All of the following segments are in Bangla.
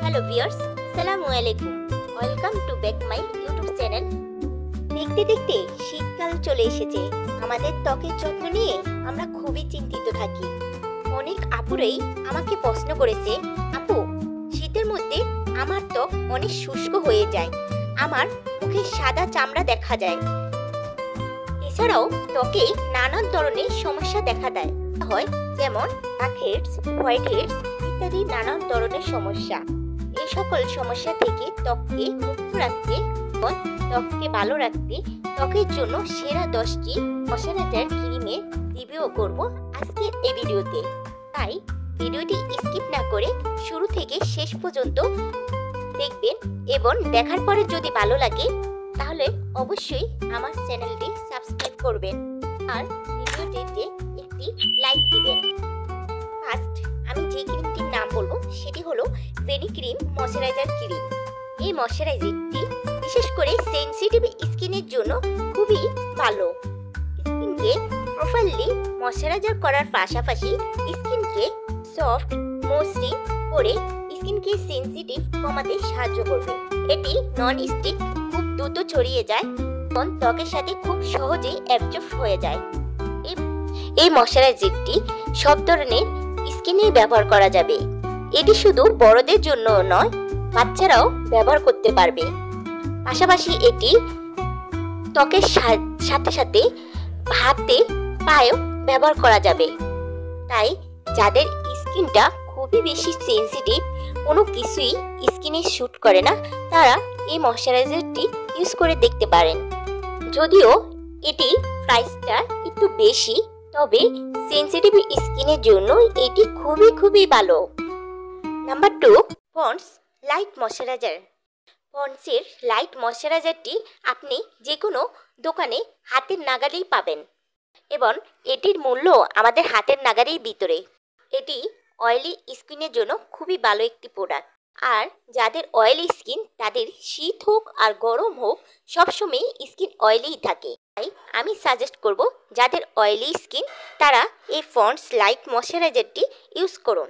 হ্যালো ভিউয়ার্স, আসসালামু আলাইকুম। Welcome to back my YouTube channel. দেখতে দেখতে শীতকাল চলে এসেছে। আমাদের ত্বকের যত্ন নিয়ে আমরা খুবই চিন্তিত থাকি। অনেক আপুরাই আমাকে প্রশ্ন করেছে, আপু শীতের মধ্যে আমার ত্বক অনেক শুষ্ক হয়ে যায়, আমার মুখে সাদা চামড়া দেখা যায়, এছাড়াও ত্বকে নানান ধরনের সমস্যা দেখা দেয় হয়, যেমন ব্ল্যাক হেডস, হোয়াইট হেডস ইত্যাদি নানান ধরনের সমস্যা। এই সকল সমস্যা থেকে ত্বককে মুক্ত রাখতে এবং ত্বককে ভালো রাখতে ত্বকের জন্য সেরা 10টি ময়শ্চারাইজার ক্রিমের রিভিউ করব আজকের এই ভিডিওতে। তাই ভিডিওটি স্কিপ না করে শুরু থেকে শেষ পর্যন্ত দেখবেন এবং দেখার পরে যদি ভালো লাগে তাহলে অবশ্যই আমার চ্যানেলটি সাবস্ক্রাইব করবেন আর ভিডিওটিতে একটি লাইক দিবেন। ফার্স্ট আমি যে ক্রিমটির নাম বলবো সেটি হলো ভেনি ক্রিম ময়শ্চারাইজার ক্রিম। এই ময়শ্চারাইজারটি বিশেষ করে সেনসিটিভ স্কিনের জন্য খুবই ভালো। স্কিনকে প্রপারলি ময়শ্চারাইজার করার পাশাপাশি স্কিনকে সফট মসৃণ করে স্কিনকে সেনসিটিভ কমাতে সাহায্য করবে। এটি নন স্টিক, খুব দ্রুত ছড়িয়ে যায় এবং ত্বকের সাথে খুব সহজেই অ্যাবজর্ব হয়ে যায়। এই ময়শ্চারাইজারটি সব ধরনের স্কিনে ব্যবহার করা যাবে। এটি শুধু বড়দের জন্য নয়, বাচ্চারাও ব্যবহার করতে পারবে। পাশাপাশি এটি ত্বকের সাথে সাথে হাতে পায়েও ব্যবহার করা যাবে। তাই যাদের স্কিনটা খুবই বেশি সেনসিটিভ, কোনো কিছুই স্কিনে শ্যুট করে না, তারা এই ময়শ্চারাইজারটি ইউজ করে দেখতে পারেন। যদিও এটি প্রাইসটা একটু বেশি, তবে সেনসিটিভ স্কিনের জন্য এটি খুবই ভালো। Number 2, Pond's light moisturiser. পন্ডসের লাইট ময়শ্চারাইজারটি আপনি যে কোনো দোকানে হাতের নাগালেই পাবেন এবং এটির মূল্য আমাদের হাতের নাগালের ভিতরে। এটি অয়েলি স্কিনের জন্য খুবই ভালো একটি প্রোডাক্ট। আর যাদের অয়েলি স্কিন, তাদের শীত হোক আর গরম হোক সবসময় স্কিন অয়েলিই থাকে। তাই আমি সাজেস্ট করব যাদের অয়েলি স্কিন তারা এই পন্ডস লাইট ময়শ্চারাইজারটি ইউজ করুন।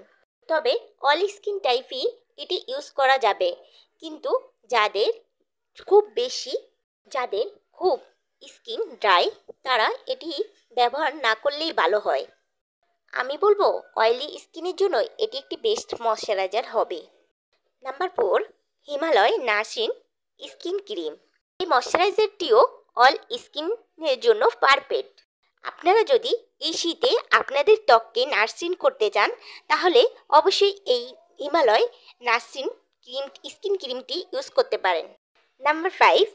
তবে অল স্কিন টাইপই এটি ইউজ করা যাবে, কিন্তু যাদের খুব স্কিন ড্রাই তারা এটি ব্যবহার না করলেই ভালো হয়। আমি বলবো অয়েলি স্কিনের জন্য এটি একটি বেস্ট ময়শ্চারাইজার হবে। Number 4, Himalaya nursing skin cream. এই ময়শ্চারাইজারটিও অল স্কিনের জন্য পারফেক্ট। আপনারা যদি এই শীতে আপনাদের ত্বককে নার্সিং করতে চান তাহলে অবশ্যই এই হিমালয় নার্সিং স্কিন ক্রিমটি ইউজ করতে পারেন। Number 5,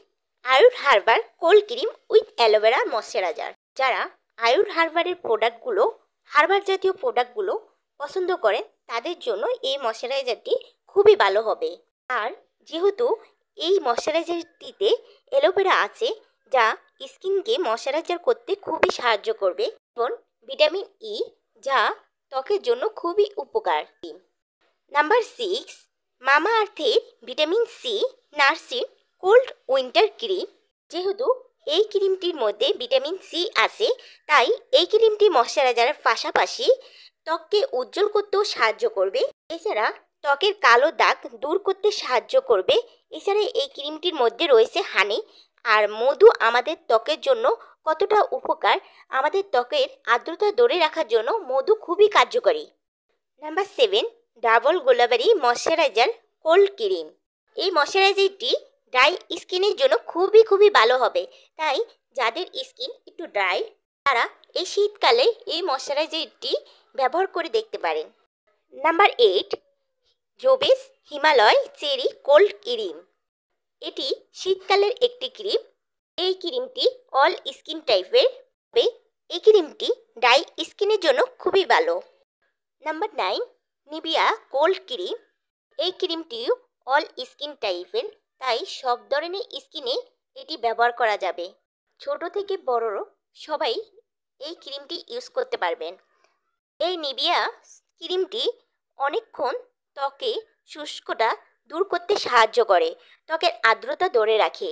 Ayur herbal cold cream with aloe vera moisturiser. যারা আয়ুর হার্বাল জাতীয় প্রোডাক্টগুলো পছন্দ করেন তাদের জন্য এই ময়শ্চারাইজারটি খুবই ভালো হবে। আর যেহেতু এই ময়শ্চারাইজারটিতে অ্যালোভেরা আছে, যা স্কিনকে ময়শ্চারাইজার করতে খুবই সাহায্য করবে, এবং ভিটামিন ই, যা ত্বকের জন্য খুবই উপকারী। নাম্বার 6, মামা আর্থের vitamin C nourishing cold winter cream. যেহেতু এই ক্রিমটির মধ্যে ভিটামিন সি আছে, তাই এই ক্রিমটি ময়শ্চারাইজারের পাশাপাশি ত্বককে উজ্জ্বল করতেও সাহায্য করবে। এছাড়া ত্বকের কালো দাগ দূর করতে সাহায্য করবে। এছাড়া এই ক্রিমটির মধ্যে রয়েছে হানি আর মধু। আমাদের ত্বকের জন্য কতটা উপকার, আমাদের ত্বকের আর্দ্রতা ধরে রাখার জন্য মধু খুবই কার্যকরী। নাম্বার 7, ডাবল গোলাবেরি ময়শ্চারাইজার কোল্ড ক্রিম। এই ময়শ্চারাইজারটি ড্রাই স্কিনের জন্য খুবই ভালো হবে। তাই যাদের স্কিন একটু ড্রাই তারা এই শীতকালে এই ময়শ্চারাইজারটি ব্যবহার করে দেখতে পারেন। নাম্বার 8, জোবেস হিমালয় চেরি কোল্ড ক্রিম। এটি শীতকালের একটি ক্রিম। এই ক্রিমটি অল স্কিন টাইপের, তবে এই ক্রিমটি ড্রাই স্কিনের জন্য খুবই ভালো। Number 9, Nivea cold cream. এই ক্রিমটিও অল স্কিন টাইপের, তাই সব ধরনের স্কিনে এটি ব্যবহার করা যাবে। ছোট থেকে বড় সবাই এই ক্রিমটি ইউজ করতে পারবেন। এই নিভিয়া ক্রিমটি অনেকক্ষণ ত্বকে শুষ্কতা দূর করতে সাহায্য করে, ত্বকের আর্দ্রতা ধরে রাখে।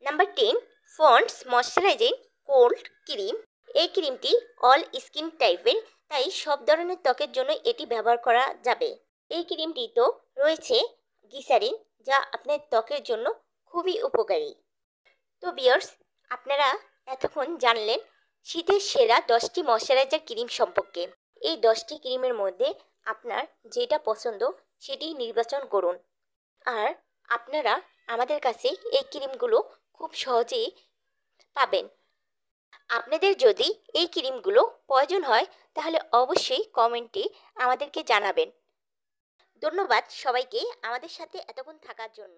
Number 10, Pond's moisturizing cold cream. এই ক্রিমটি অল স্কিন টাইপের, তাই সব ধরনের ত্বকের জন্য এটি ব্যবহার করা যাবে। এই ক্রিমটি তো রয়েছে গ্লিসারিন, যা আপনার ত্বকের জন্য খুবই উপকারী। তো ভিউয়ার্স, আপনারা এতক্ষণ জানলেন শীতের সেরা 10টি ময়শ্চারাইজার ক্রিম সম্পর্কে। এই 10টি ক্রিমের মধ্যে আপনার যেটা পছন্দ সেটি নির্বাচন করুন। আর আপনারা আমাদের কাছে এই ক্রিমগুলো খুব সহজেই পাবেন। আপনাদের যদি এই ক্রিমগুলো প্রয়োজন হয় তাহলে অবশ্যই কমেন্টে আমাদেরকে জানাবেন। ধন্যবাদ সবাইকে আমাদের সাথে এতক্ষণ থাকার জন্য।